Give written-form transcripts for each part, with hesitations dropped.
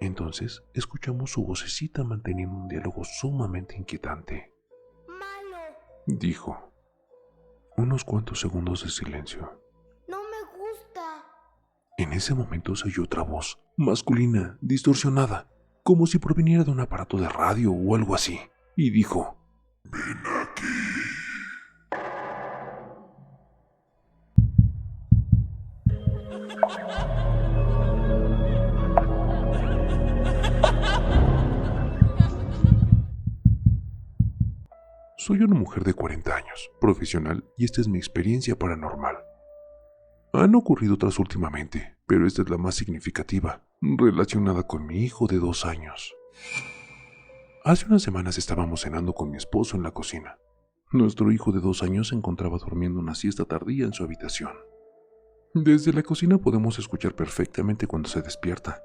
Entonces escuchamos su vocecita manteniendo un diálogo sumamente inquietante. Malo. Dijo. Unos cuantos segundos de silencio. No me gusta. En ese momento se oyó otra voz, masculina, distorsionada, como si proviniera de un aparato de radio o algo así, y dijo: Ven aquí. Soy una mujer de 40 años, profesional, y esta es mi experiencia paranormal. Han ocurrido otras últimamente, pero esta es la más significativa, relacionada con mi hijo de 2 años. Hace unas semanas estábamos cenando con mi esposo en la cocina. Nuestro hijo de 2 años se encontraba durmiendo una siesta tardía en su habitación. Desde la cocina podemos escuchar perfectamente cuando se despierta.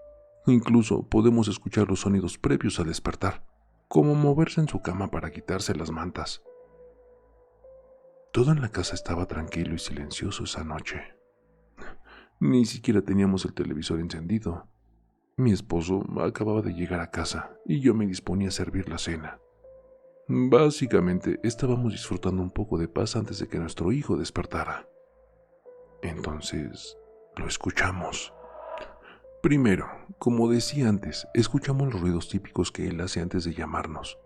Incluso podemos escuchar los sonidos previos al despertar, como moverse en su cama para quitarse las mantas. Todo en la casa estaba tranquilo y silencioso esa noche. Ni siquiera teníamos el televisor encendido. Mi esposo acababa de llegar a casa y yo me disponía a servir la cena. Básicamente estábamos disfrutando un poco de paz antes de que nuestro hijo despertara. Entonces, lo escuchamos. Primero, como decía antes, escuchamos los ruidos típicos que él hace antes de llamarnos.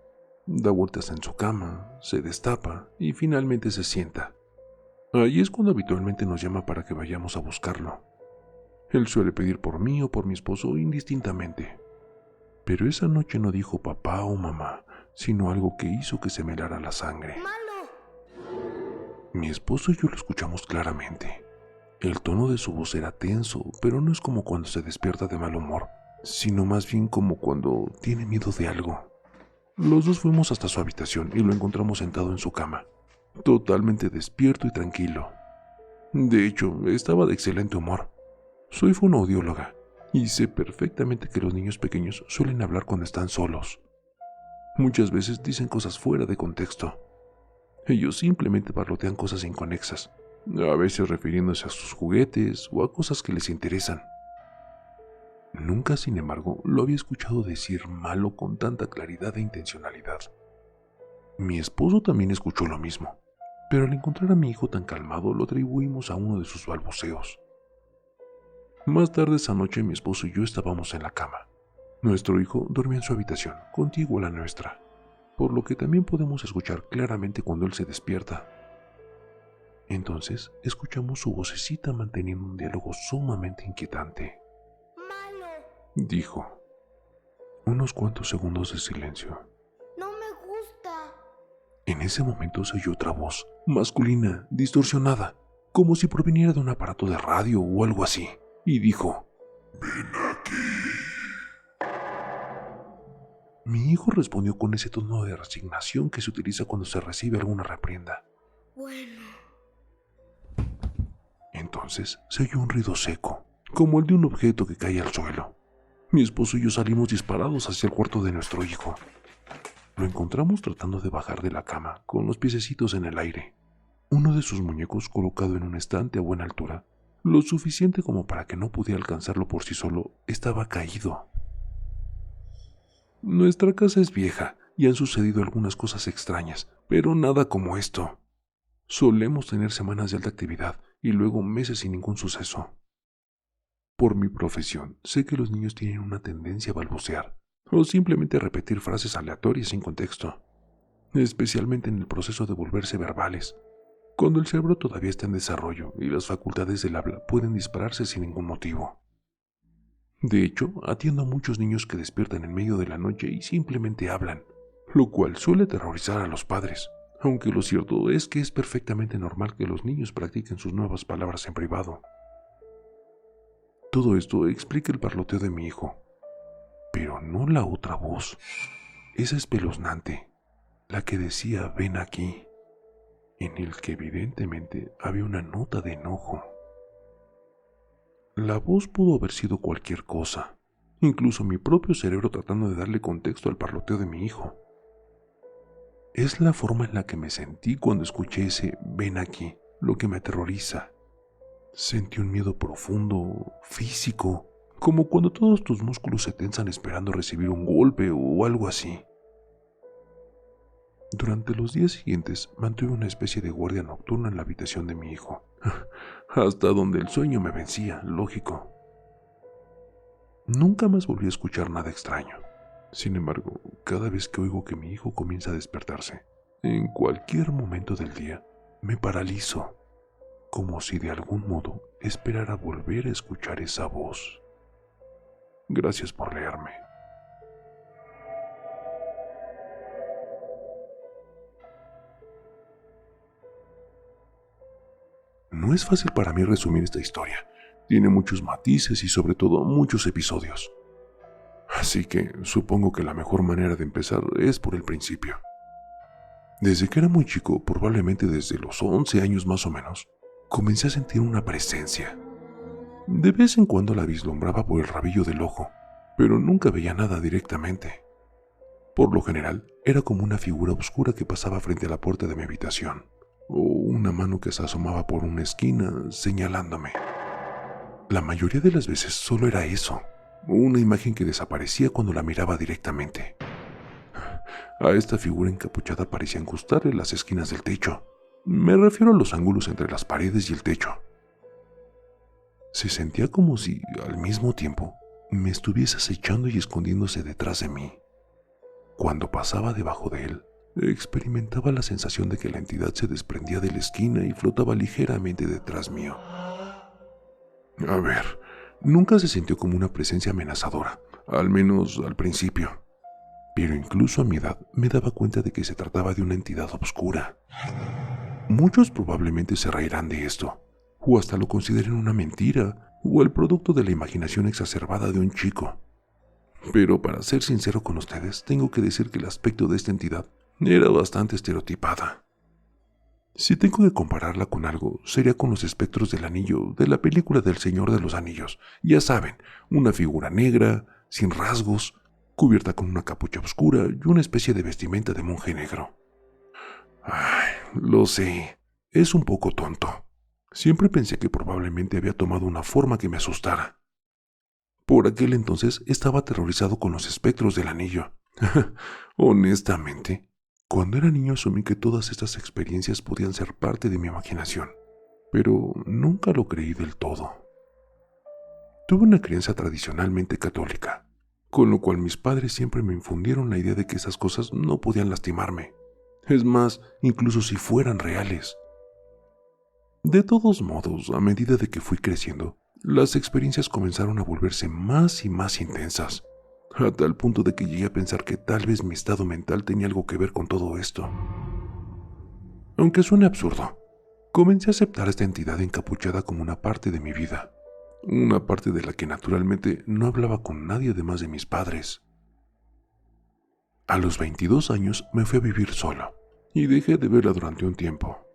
Da vueltas en su cama, se destapa y finalmente se sienta. Ahí es cuando habitualmente nos llama para que vayamos a buscarlo. Él suele pedir por mí o por mi esposo indistintamente. Pero esa noche no dijo papá o mamá, sino algo que hizo que se me helara la sangre. Malo. Mi esposo y yo lo escuchamos claramente. El tono de su voz era tenso, pero no es como cuando se despierta de mal humor, sino más bien como cuando tiene miedo de algo. Los dos fuimos hasta su habitación y lo encontramos sentado en su cama, totalmente despierto y tranquilo. De hecho, estaba de excelente humor. Soy fonoaudióloga y sé perfectamente que los niños pequeños suelen hablar cuando están solos. Muchas veces dicen cosas fuera de contexto. Ellos simplemente parlotean cosas inconexas, a veces refiriéndose a sus juguetes o a cosas que les interesan. Nunca, sin embargo, lo había escuchado decir malo con tanta claridad e intencionalidad. Mi esposo también escuchó lo mismo, pero al encontrar a mi hijo tan calmado lo atribuimos a uno de sus balbuceos. Más tarde esa noche mi esposo y yo estábamos en la cama. Nuestro hijo dormía en su habitación, contigua a la nuestra, por lo que también podemos escuchar claramente cuando él se despierta. Entonces escuchamos su vocecita manteniendo un diálogo sumamente inquietante. Malo. Dijo. Unos cuantos segundos de silencio. No me gusta. En ese momento se oyó otra voz, masculina, distorsionada, como si proviniera de un aparato de radio o algo así, y dijo: Ven aquí. Mi hijo respondió con ese tono de resignación que se utiliza cuando se recibe alguna reprienda. Bueno. Entonces se oyó un ruido seco, como el de un objeto que cae al suelo. Mi esposo y yo salimos disparados hacia el cuarto de nuestro hijo. Lo encontramos tratando de bajar de la cama, con los piececitos en el aire. Uno de sus muñecos colocado en un estante a buena altura, lo suficiente como para que no pudiera alcanzarlo por sí solo, estaba caído. Nuestra casa es vieja y han sucedido algunas cosas extrañas, pero nada como esto. Solemos tener semanas de alta actividad y luego meses sin ningún suceso. Por mi profesión, sé que los niños tienen una tendencia a balbucear o simplemente a repetir frases aleatorias sin contexto, especialmente en el proceso de volverse verbales, cuando el cerebro todavía está en desarrollo y las facultades del habla pueden dispararse sin ningún motivo. De hecho, atiendo a muchos niños que despiertan en medio de la noche y simplemente hablan, lo cual suele aterrorizar a los padres, aunque lo cierto es que es perfectamente normal que los niños practiquen sus nuevas palabras en privado. Todo esto explica el parloteo de mi hijo, pero no la otra voz, esa espeluznante, la que decía ven aquí, en el que evidentemente había una nota de enojo. La voz pudo haber sido cualquier cosa, incluso mi propio cerebro tratando de darle contexto al parloteo de mi hijo. Es la forma en la que me sentí cuando escuché ese ven aquí, lo que me aterroriza. Sentí un miedo profundo, físico, como cuando todos tus músculos se tensan esperando recibir un golpe o algo así. Durante los días siguientes mantuve una especie de guardia nocturna en la habitación de mi hijo, hasta donde el sueño me vencía, lógico. Nunca más volví a escuchar nada extraño. Sin embargo, cada vez que oigo que mi hijo comienza a despertarse, en cualquier momento del día, me paralizo, como si de algún modo esperara volver a escuchar esa voz. Gracias por leerme. No es fácil para mí resumir esta historia. Tiene muchos matices y sobre todo muchos episodios. Así que supongo que la mejor manera de empezar es por el principio. Desde que era muy chico, probablemente desde los 11 años más o menos, comencé a sentir una presencia. De vez en cuando la vislumbraba por el rabillo del ojo, pero nunca veía nada directamente. Por lo general, era como una figura oscura que pasaba frente a la puerta de mi habitación, o una mano que se asomaba por una esquina señalándome. La mayoría de las veces solo era eso, una imagen que desaparecía cuando la miraba directamente. A esta figura encapuchada parecían gustarle las esquinas del techo. Me refiero a los ángulos entre las paredes y el techo. Se sentía como si, al mismo tiempo, me estuviese acechando y escondiéndose detrás de mí. Cuando pasaba debajo de él, experimentaba la sensación de que la entidad se desprendía de la esquina y flotaba ligeramente detrás mío. A ver, nunca se sintió como una presencia amenazadora, al menos al principio. Pero incluso a mi edad me daba cuenta de que se trataba de una entidad oscura. Muchos probablemente se reirán de esto, o hasta lo consideren una mentira, o el producto de la imaginación exacerbada de un chico. Pero para ser sincero con ustedes, tengo que decir que el aspecto de esta entidad era bastante estereotipada. Si tengo que compararla con algo, sería con los espectros del anillo de la película del Señor de los Anillos. Ya saben, una figura negra, sin rasgos, cubierta con una capucha oscura y una especie de vestimenta de monje negro. Ay, lo sé, es un poco tonto. Siempre pensé que probablemente había tomado una forma que me asustara. Por aquel entonces estaba aterrorizado con los espectros del anillo. Honestamente, cuando era niño asumí que todas estas experiencias podían ser parte de mi imaginación, pero nunca lo creí del todo. Tuve una crianza tradicionalmente católica, con lo cual mis padres siempre me infundieron la idea de que esas cosas no podían lastimarme. Es más, incluso si fueran reales. De todos modos, a medida de que fui creciendo, las experiencias comenzaron a volverse más y más intensas, a tal punto de que llegué a pensar que tal vez mi estado mental tenía algo que ver con todo esto. Aunque suene absurdo, comencé a aceptar a esta entidad encapuchada como una parte de mi vida, una parte de la que naturalmente no hablaba con nadie además de mis padres. A los 22 años me fui a vivir solo, y dejé de verla durante un tiempo.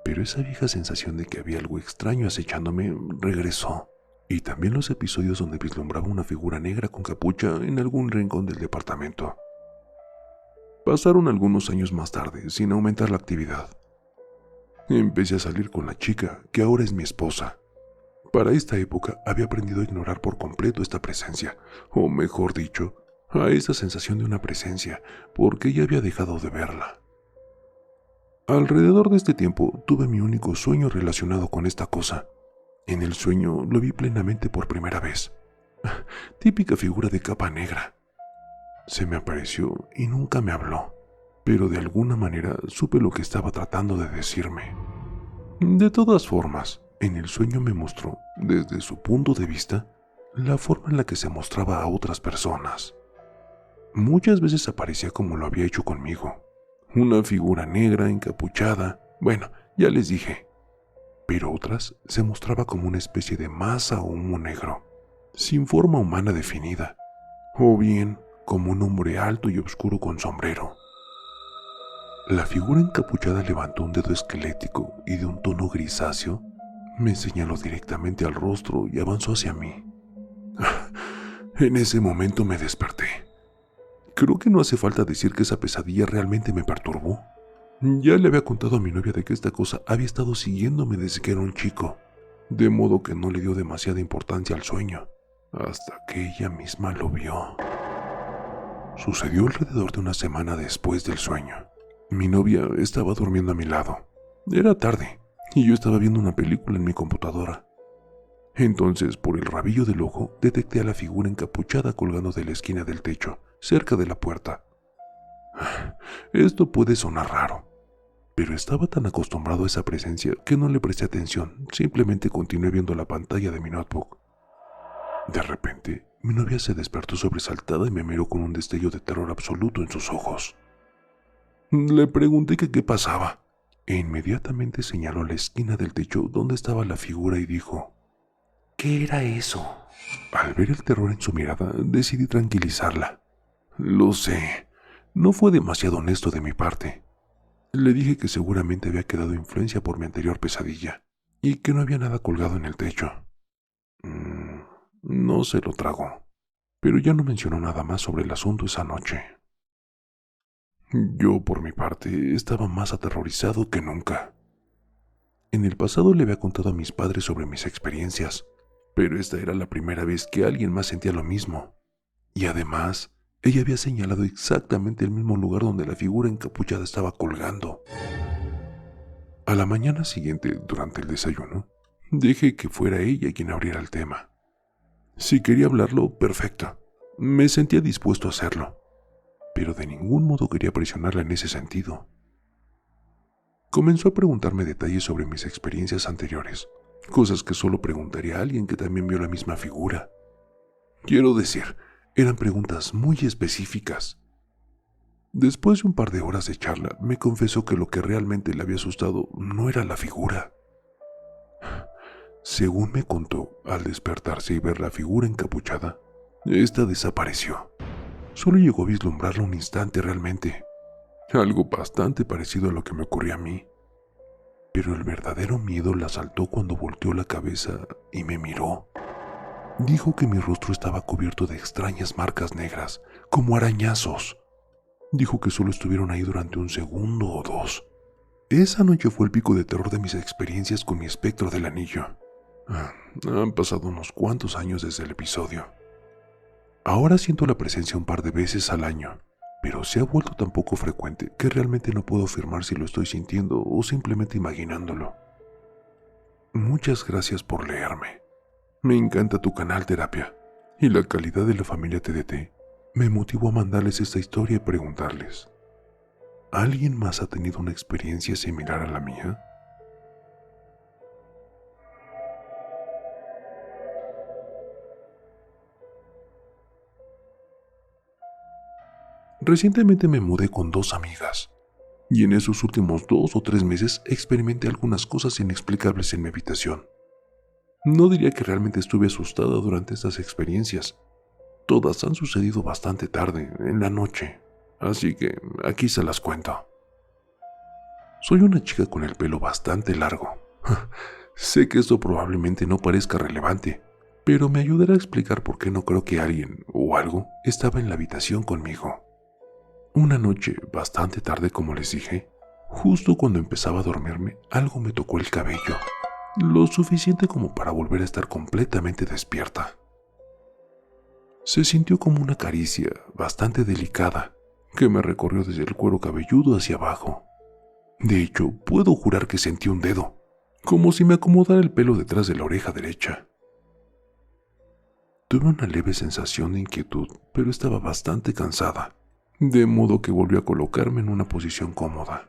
Pero esa vieja sensación de que había algo extraño acechándome regresó, y también los episodios donde vislumbraba una figura negra con capucha en algún rincón del departamento. Pasaron algunos años más tarde, sin aumentar la actividad. Empecé a salir con la chica, que ahora es mi esposa. Para esta época había aprendido a ignorar por completo esta presencia, o mejor dicho, a esa sensación de una presencia, porque ya había dejado de verla. Alrededor de este tiempo tuve mi único sueño relacionado con esta cosa. En el sueño lo vi plenamente por primera vez. Típica figura de capa negra. Se me apareció y nunca me habló, pero de alguna manera supe lo que estaba tratando de decirme. De todas formas, en el sueño me mostró, desde su punto de vista, la forma en la que se mostraba a otras personas. Muchas veces aparecía como lo había hecho conmigo. Una figura negra encapuchada, bueno, ya les dije. Pero otras se mostraba como una especie de masa o humo negro, sin forma humana definida, o bien como un hombre alto y oscuro con sombrero. La figura encapuchada levantó un dedo esquelético y de un tono grisáceo me señaló directamente al rostro y avanzó hacia mí. En ese momento me desperté. Creo que no hace falta decir que esa pesadilla realmente me perturbó. Ya le había contado a mi novia de que esta cosa había estado siguiéndome desde que era un chico, de modo que no le dio demasiada importancia al sueño. hasta que ella misma lo vio. Sucedió alrededor de una semana después del sueño. Mi novia estaba durmiendo a mi lado. Era tarde y yo estaba viendo una película en mi computadora. Entonces, por el rabillo del ojo, detecté a la figura encapuchada colgando de la esquina del techo, cerca de la puerta. Esto puede sonar raro, pero estaba tan acostumbrado a esa presencia que no le presté atención, simplemente continué viendo la pantalla de mi notebook. De repente, mi novia se despertó sobresaltada y me miró con un destello de terror absoluto en sus ojos. Le pregunté que qué pasaba, e inmediatamente señaló la esquina del techo donde estaba la figura y dijo: ¿qué era eso? Al ver el terror en su mirada, decidí tranquilizarla. Lo sé, no fue demasiado honesto de mi parte. Le dije que seguramente había quedado influencia por mi anterior pesadilla, y que no había nada colgado en el techo. No se lo tragó, pero ya no mencionó nada más sobre el asunto esa noche. Yo, por mi parte, estaba más aterrorizado que nunca. En el pasado le había contado a mis padres sobre mis experiencias, pero esta era la primera vez que alguien más sentía lo mismo. Y además, ella había señalado exactamente el mismo lugar donde la figura encapuchada estaba colgando. A la mañana siguiente, durante el desayuno, dejé que fuera ella quien abriera el tema. Si quería hablarlo, perfecto. Me sentía dispuesto a hacerlo, pero de ningún modo quería presionarla en ese sentido. Comenzó a preguntarme detalles sobre mis experiencias anteriores, cosas que solo preguntaría a alguien que también vio la misma figura. Quiero decir, eran preguntas muy específicas. Después de un par de horas de charla, me confesó que lo que realmente le había asustado no era la figura. Según me contó, al despertarse y ver la figura encapuchada, esta desapareció. Solo llegó a vislumbrarla un instante realmente. Algo bastante parecido a lo que me ocurrió a mí. Pero el verdadero miedo la asaltó cuando volteó la cabeza y me miró. Dijo que mi rostro estaba cubierto de extrañas marcas negras, como arañazos. Dijo que solo estuvieron ahí durante un segundo o dos. Esa noche fue el pico de terror de mis experiencias con mi espectro del anillo. Han pasado unos cuantos años desde el episodio. Ahora siento la presencia un par de veces al año, pero se ha vuelto tan poco frecuente que realmente no puedo afirmar si lo estoy sintiendo o simplemente imaginándolo. Muchas gracias por leerme. Me encanta tu canal Terapia, y la calidad de la familia TDT me motivó a mandarles esta historia y preguntarles: ¿alguien más ha tenido una experiencia similar a la mía? Recientemente me mudé con 2 amigas, y en esos últimos 2 o 3 meses experimenté algunas cosas inexplicables en mi habitación. No diría que realmente estuve asustada durante estas experiencias. Todas han sucedido bastante tarde, en la noche, así que aquí se las cuento. Soy una chica con el pelo bastante largo. Sé que esto probablemente no parezca relevante, pero me ayudará a explicar por qué no creo que alguien o algo estaba en la habitación conmigo. Una noche, bastante tarde como les dije, justo cuando empezaba a dormirme, algo me tocó el cabello, lo suficiente como para volver a estar completamente despierta. Se sintió como una caricia bastante delicada que me recorrió desde el cuero cabelludo hacia abajo. De hecho, puedo jurar que sentí un dedo, como si me acomodara el pelo detrás de la oreja derecha. Tuve una leve sensación de inquietud, pero estaba bastante cansada, de modo que volví a colocarme en una posición cómoda.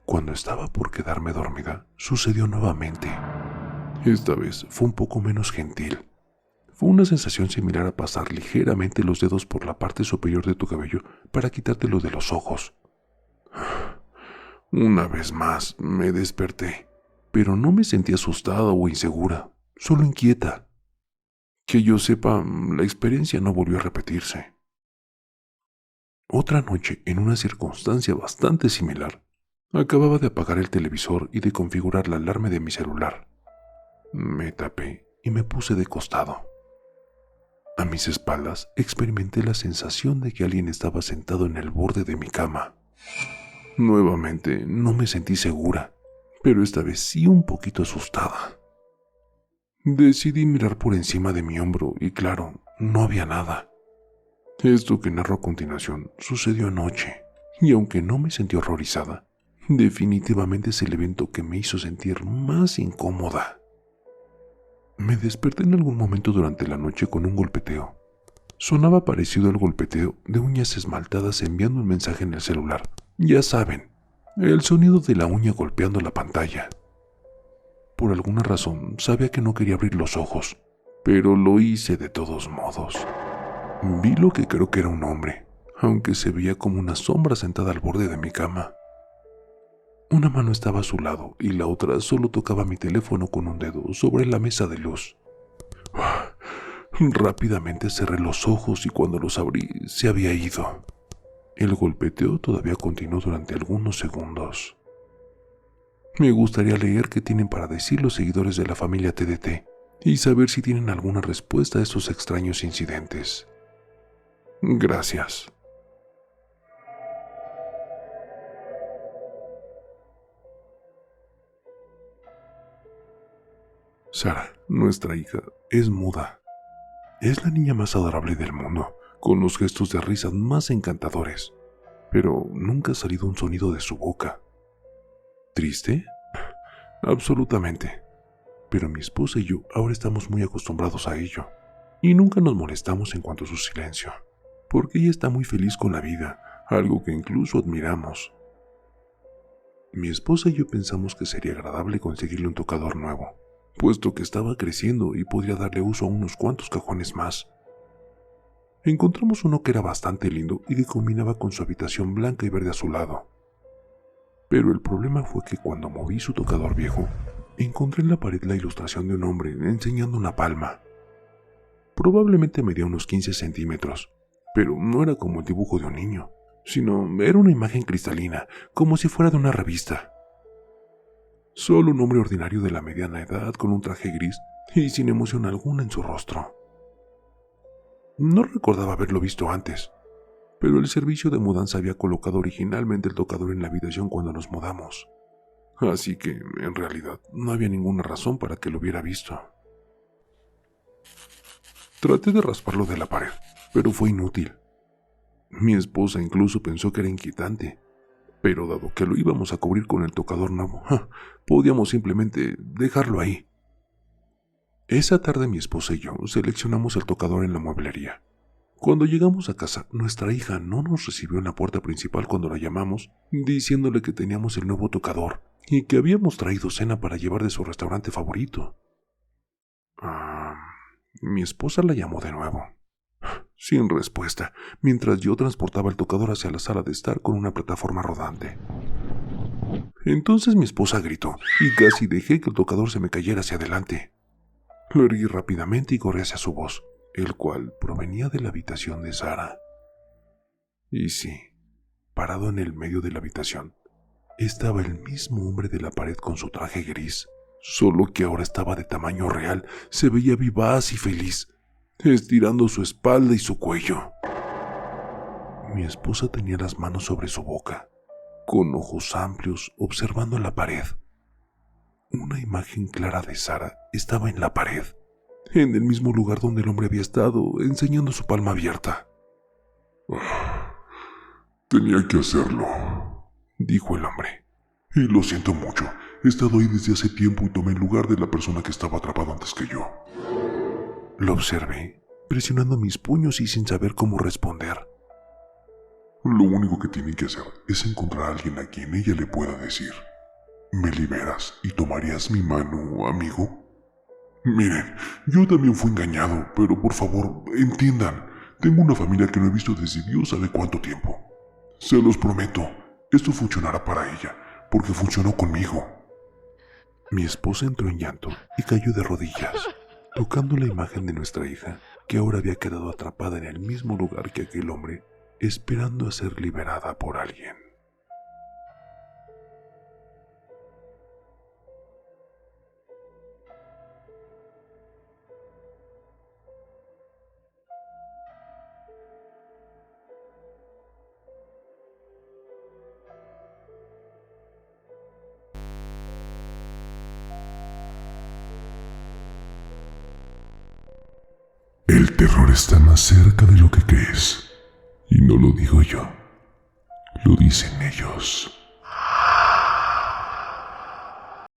Cuando estaba por quedarme dormida, sucedió nuevamente. Esta vez fue un poco menos gentil. Fue una sensación similar a pasar ligeramente los dedos por la parte superior de tu cabello para quitártelo de los ojos. Una vez más me desperté, pero no me sentí asustada o insegura, solo inquieta. Que yo sepa, la experiencia no volvió a repetirse. Otra noche, en una circunstancia bastante similar, acababa de apagar el televisor y de configurar la alarma de mi celular. Me tapé y me puse de costado. A mis espaldas experimenté la sensación de que alguien estaba sentado en el borde de mi cama. Nuevamente no me sentí segura, pero esta vez sí un poquito asustada. Decidí mirar por encima de mi hombro y claro, no había nada. Esto que narro a continuación sucedió anoche, y aunque no me sentí horrorizada, definitivamente es el evento que me hizo sentir más incómoda. Me desperté en algún momento durante la noche con un golpeteo. Sonaba parecido al golpeteo de uñas esmaltadas enviando un mensaje en el celular. Ya saben, el sonido de la uña golpeando la pantalla. Por alguna razón sabía que no quería abrir los ojos, pero lo hice de todos modos. Vi lo que creo que era un hombre, aunque se veía como una sombra sentada al borde de mi cama. Una mano estaba a su lado y la otra solo tocaba mi teléfono con un dedo sobre la mesa de luz. Rápidamente cerré los ojos y cuando los abrí se había ido. El golpeteo todavía continuó durante algunos segundos. Me gustaría leer qué tienen para decir los seguidores de la familia TDT y saber si tienen alguna respuesta a estos extraños incidentes. Gracias. Sara, nuestra hija, es muda. Es la niña más adorable del mundo, con los gestos de risa más encantadores, pero nunca ha salido un sonido de su boca. ¿Triste? Absolutamente. Pero mi esposa y yo ahora estamos muy acostumbrados a ello, y nunca nos molestamos en cuanto a su silencio, porque ella está muy feliz con la vida, algo que incluso admiramos. Mi esposa y yo pensamos que sería agradable conseguirle un tocador nuevo, puesto que estaba creciendo y podría darle uso a unos cuantos cajones más. Encontramos uno que era bastante lindo y que combinaba con su habitación blanca y verde azulado. Pero el problema fue que cuando moví su tocador viejo, encontré en la pared la ilustración de un hombre enseñando una palma. Probablemente medía unos 15 centímetros, pero no era como el dibujo de un niño, sino era una imagen cristalina, como si fuera de una revista. Solo un hombre ordinario de la mediana edad con un traje gris y sin emoción alguna en su rostro. No recordaba haberlo visto antes, pero el servicio de mudanza había colocado originalmente el tocador en la habitación cuando nos mudamos. Así que, en realidad, no había ninguna razón para que lo hubiera visto. Traté de rasparlo de la pared, pero fue inútil. Mi esposa incluso pensó que era inquietante, pero dado que lo íbamos a cubrir con el tocador nuevo, podíamos simplemente dejarlo ahí. Esa tarde mi esposa y yo seleccionamos el tocador en la mueblería. Cuando llegamos a casa, nuestra hija no nos recibió en la puerta principal cuando la llamamos, diciéndole que teníamos el nuevo tocador y que habíamos traído cena para llevar de su restaurante favorito. Mi esposa la llamó de nuevo, sin respuesta, mientras yo transportaba el tocador hacia la sala de estar con una plataforma rodante. Entonces mi esposa gritó y casi dejé que el tocador se me cayera hacia adelante. Lo erguí rápidamente y corrí hacia su voz, el cual provenía de la habitación de Sara. Y sí, parado en el medio de la habitación, estaba el mismo hombre de la pared con su traje gris, solo que ahora estaba de tamaño real, se veía vivaz y feliz, estirando su espalda y su cuello. Mi esposa tenía las manos sobre su boca, con ojos amplios, observando la pared. Una imagen clara de Sara estaba en la pared, en el mismo lugar donde el hombre había estado, enseñando su palma abierta. Tenía que hacerlo, dijo el hombre. y lo siento mucho. He estado ahí desde hace tiempo y tomé el lugar de la persona que estaba atrapada antes que yo. Lo observé, presionando mis puños y sin saber cómo responder. Lo único que tienen que hacer es encontrar a alguien a quien ella le pueda decir: ¿me liberas y tomarías mi mano, amigo? Miren, yo también fui engañado, pero por favor, entiendan. Tengo una familia que no he visto desde Dios sabe cuánto tiempo. Se los prometo, esto funcionará para ella, porque funcionó conmigo. Mi esposa entró en llanto y cayó de rodillas, tocando la imagen de nuestra hija, que ahora había quedado atrapada en el mismo lugar que aquel hombre, esperando a ser liberada por alguien. el terror está más cerca de lo que crees. Y no lo digo yo, lo dicen ellos.